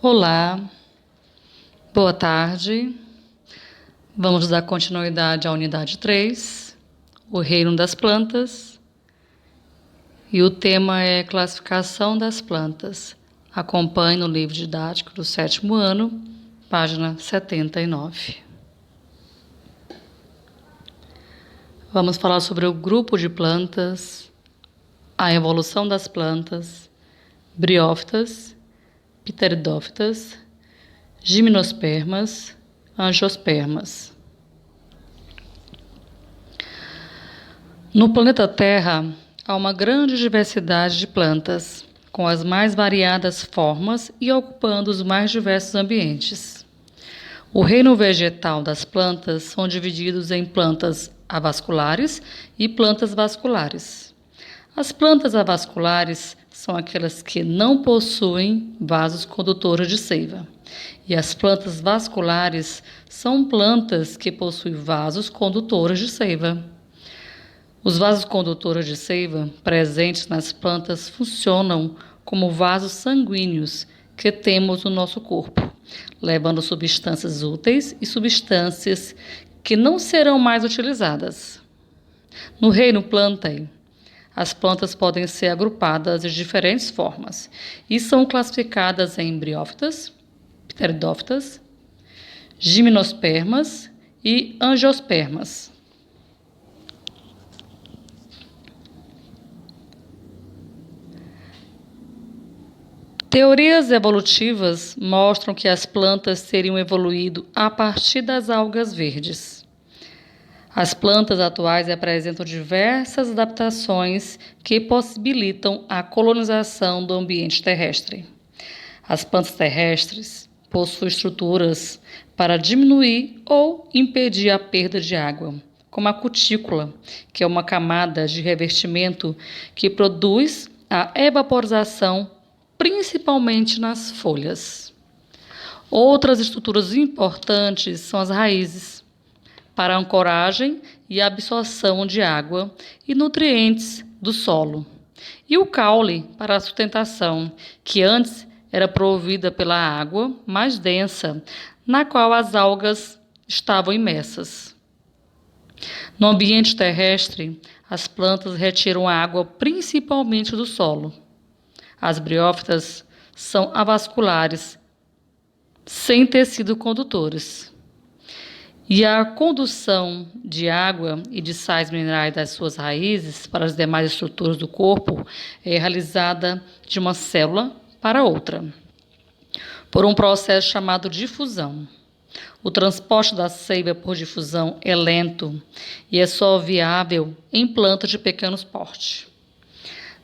Olá, boa tarde. Vamos dar continuidade à unidade 3, o reino das plantas. E o tema é classificação das plantas. Acompanhe no livro didático do 7º ano, página 79. Vamos falar sobre o grupo de plantas, a evolução das plantas, briófitas, pteridófitas, gimnospermas, angiospermas. No planeta Terra, há uma grande diversidade de plantas, com as mais variadas formas e ocupando os mais diversos ambientes. O reino vegetal das plantas são divididos em plantas avasculares e plantas vasculares. As plantas avasculares são aquelas que não possuem vasos condutores de seiva. E as plantas vasculares são plantas que possuem vasos condutores de seiva. Os vasos condutores de seiva presentes nas plantas funcionam como vasos sanguíneos que temos no nosso corpo, levando substâncias úteis e substâncias que não serão mais utilizadas. No reino Plantae, as plantas podem ser agrupadas de diferentes formas e são classificadas em briófitas, pteridófitas, gimnospermas e angiospermas. Teorias evolutivas mostram que as plantas teriam evoluído a partir das algas verdes. As plantas atuais apresentam diversas adaptações que possibilitam a colonização do ambiente terrestre. As plantas terrestres possuem estruturas para diminuir ou impedir a perda de água, como a cutícula, que é uma camada de revestimento que produz a evaporização principalmente nas folhas. Outras estruturas importantes são as raízes, para a ancoragem e absorção de água e nutrientes do solo, e o caule para a sustentação, que antes era provida pela água mais densa, na qual as algas estavam imersas. No ambiente terrestre, as plantas retiram a água principalmente do solo. As briófitas são avasculares, sem tecido condutores. E a condução de água e de sais minerais das suas raízes para as demais estruturas do corpo é realizada de uma célula para outra, por um processo chamado difusão. O transporte da seiva por difusão é lento e é só viável em plantas de pequeno porte.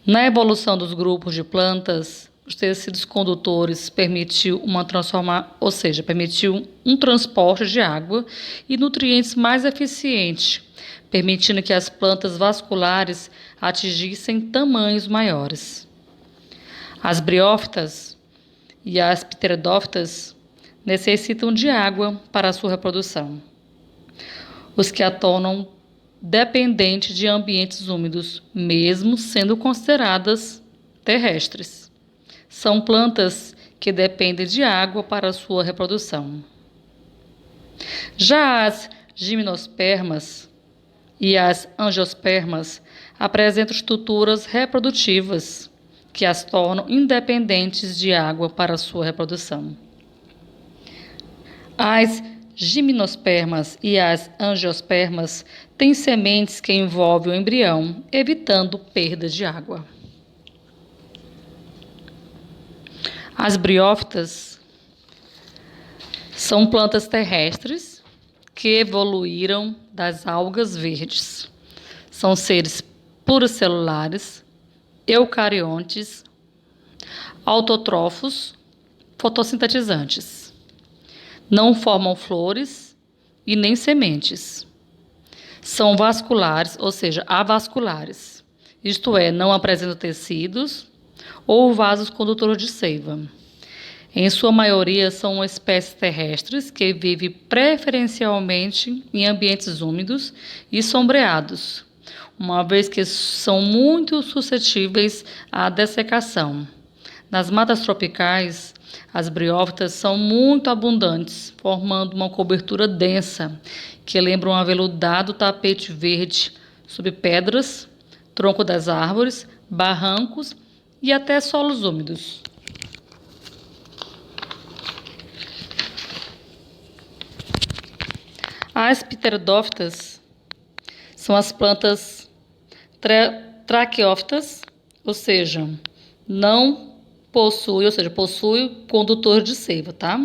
Na evolução dos grupos de plantas, os tecidos condutores permitiu um transporte de água e nutrientes mais eficiente, permitindo que as plantas vasculares atingissem tamanhos maiores. As briófitas e as pteridófitas necessitam de água para a sua reprodução, os que a tornam dependente de ambientes úmidos, mesmo sendo consideradas terrestres. São plantas que dependem de água para a sua reprodução. Já as gimnospermas e as angiospermas apresentam estruturas reprodutivas que as tornam independentes de água para a sua reprodução. As gimnospermas e as angiospermas têm sementes que envolvem o embrião, evitando perda de água. As briófitas são plantas terrestres que evoluíram das algas verdes. São seres pluricelulares, eucariontes, autótrofos, fotossintetizantes. Não formam flores e nem sementes. São vasculares, ou seja, avasculares, isto é, não apresentam tecidos ou vasos condutores de seiva. Em sua maioria, são espécies terrestres que vivem preferencialmente em ambientes úmidos e sombreados, uma vez que são muito suscetíveis à dessecação. Nas matas tropicais, as briófitas são muito abundantes, formando uma cobertura densa, que lembra um aveludado tapete verde sob pedras, tronco das árvores, barrancos e até solos úmidos. As pteridófitas são as plantas traqueófitas, ou seja, possui condutor de seiva, tá?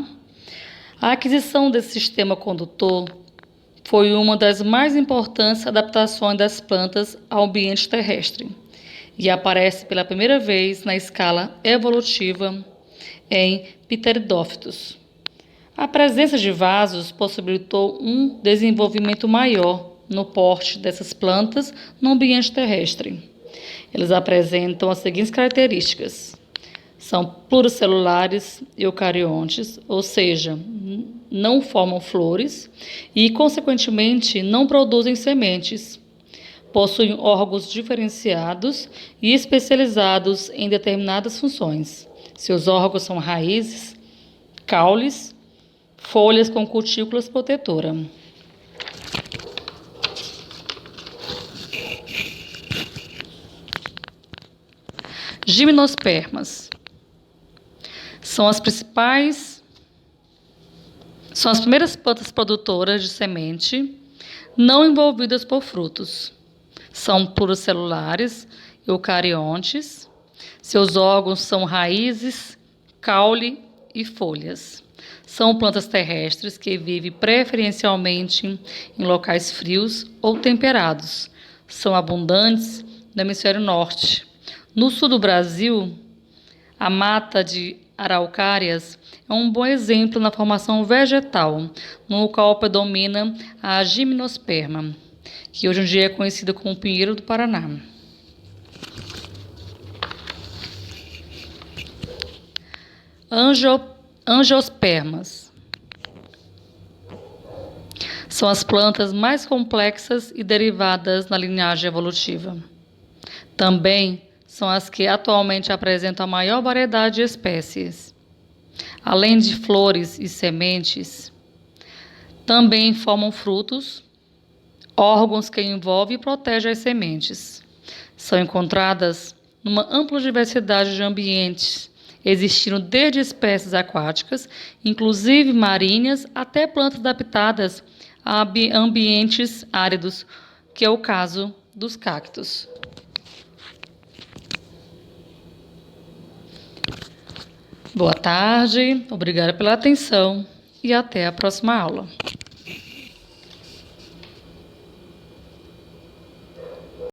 A aquisição desse sistema condutor foi uma das mais importantes adaptações das plantas ao ambiente terrestre e aparece pela primeira vez na escala evolutiva em pteridófitos. A presença de vasos possibilitou um desenvolvimento maior no porte dessas plantas no ambiente terrestre. Eles apresentam as seguintes características: são pluricelulares eucariontes, ou seja, não formam flores e, consequentemente, não produzem sementes. Possuem órgãos diferenciados e especializados em determinadas funções. Seus órgãos são raízes, caules, folhas com cutículas protetoras. Gimnospermas são as primeiras plantas produtoras de semente não envolvidas por frutos. São pluricelulares, eucariontes. Seus órgãos são raízes, caule e folhas. São plantas terrestres que vivem preferencialmente em locais frios ou temperados. São abundantes no hemisfério norte. No sul do Brasil, a mata de araucárias é um bom exemplo na formação vegetal, no qual predomina a gimnosperma, que hoje em dia é conhecida como pinheiro do Paraná. Angiospermas são as plantas mais complexas e derivadas na linhagem evolutiva. Também são as que atualmente apresentam a maior variedade de espécies. Além de flores e sementes, também formam frutos, órgãos que envolvem e protegem as sementes. São encontradas numa ampla diversidade de ambientes, existindo desde espécies aquáticas, inclusive marinhas, até plantas adaptadas a ambientes áridos, que é o caso dos cactos. Boa tarde, obrigada pela atenção e até a próxima aula.